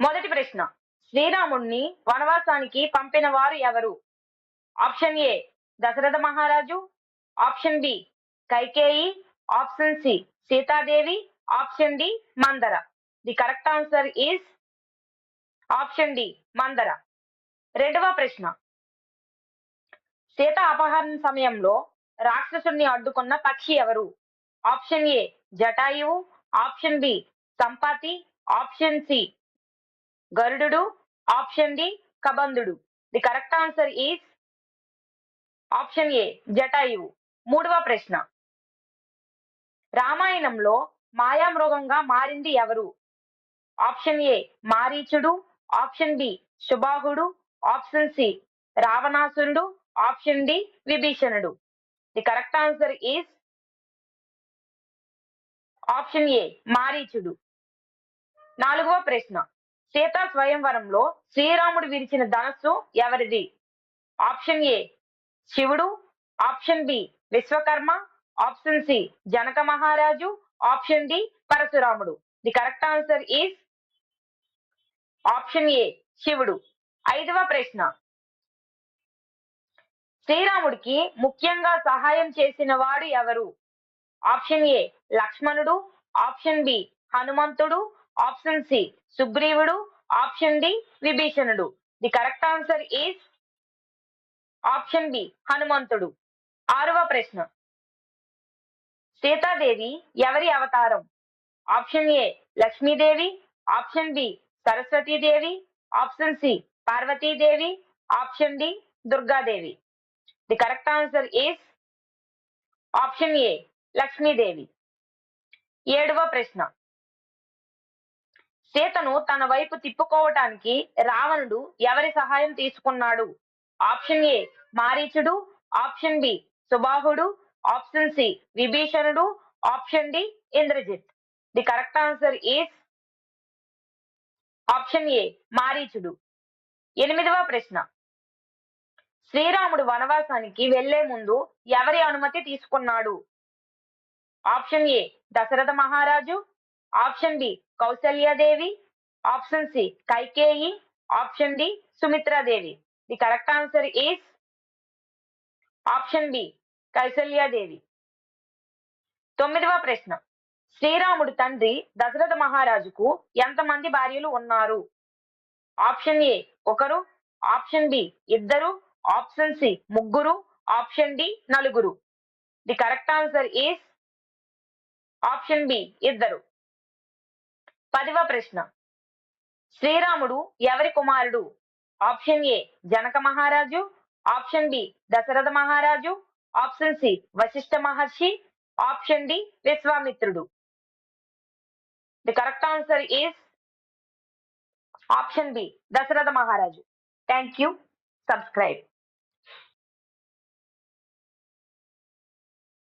మొదటి ప్రశ్న, శ్రీరాముడిని వనవాసానికి పంపిన వారు ఎవరు? ఆప్షన్ ఏ దశరథ మహారాజు, option B Kaikeyi, option C Sitadevi, option D Manthara. The correct answer is option D Manthara. రెండవ ప్రశ్న, సీత అపహరణ సమయంలో రాక్షసుడిని అడ్డుకున్న పక్షి ఎవరు? Option A Jatayu, option B Sampati, option C Garuda, option D Kabandha. The correct answer is option A Jatayu. మూడవ ప్రశ్న, రామాయణంలో మాయామృగంగా మారింది ఎవరు? ఆప్షన్ ఏ మారీచుడు, ఆప్షన్ బి సుబాహుడు, ఆప్షన్ సి రావణాసురుడు, ఆప్షన్ డి విభీషణుడు. The correct answer is option A మారీచుడు. నాలుగవ ప్రశ్న, సీతా స్వయంవరంలో శ్రీరాముడు విరిచిన ధనస్సు ఎవరిది? ఆప్షన్ ఏ శివుడు, option B Vishwakarma, option C Janaka Maharaju, option D పరశురాముడు. The correct answer is option A శివుడు. ఐదవ ప్రశ్న, శ్రీరాముడికి ముఖ్యంగా సహాయం చేసిన వాడు ఎవరు? ఆప్షన్ ఏ లక్ష్మణుడు, ఆప్షన్ బి హనుమంతుడు, ఆప్షన్ సి సుగ్రీవుడు, ఆప్షన్ డి విభీషణుడు. The correct answer is option B హనుమంతుడు. ఆరవ ప్రశ్న, సీతాదేవి ఎవరి అవతారం? Option A Lakshmidevi, option B Saraswatidevi, option C Parvatidevi, option D Durgadevi. The correct answer is option A Lakshmidevi. ఏడవ ప్రశ్న, సీతను తన వైపు తిప్పుకోవటానికి రావణుడు ఎవరి సహాయం తీసుకున్నాడు? ఆప్షన్ ఏ మారీచుడు, ఆప్షన్ బి సుబాహుడు, ఆప్షన్ సి విభీషణుడు, option D Indrajit. The correct answer is option A మారీచుడు. ఎనిమిదవ ప్రశ్న, శ్రీరాముడు వనవాసానికి వెళ్లే ముందు ఎవరి అనుమతి తీసుకున్నాడు? ఆప్షన్ ఏ దశరథ మహారాజు, option B Kausalyadevi, option C Kaikeyi, option D Sumitradevi. The correct answer is option B Kausalyadevi. తొమ్మిదవ ప్రశ్న, శ్రీరాముడు తండ్రి దశరథ మహారాజుకు ఎంతమంది భార్యలు ఉన్నారు? ఆప్షన్ ఏ ఒకరు, ఆప్షన్ బి ఇద్దరు, ఆప్షన్ సి ముగ్గురు, ఆప్షన్ డి నలుగురు. The correct answer is option B ఇద్దరు. 10వ ప్రశ్న, శ్రీరాముడు ఎవరి కుమారుడు? Option A Janaka Maharaju, option B Dasharatha మహారాజు, ఆప్షన్ సి వశిష్ఠ మహర్షి, option D Vishwamitra. The correct answer is option B Dasharatha మహారాజు. Thank you. సబ్స్క్రైబ్.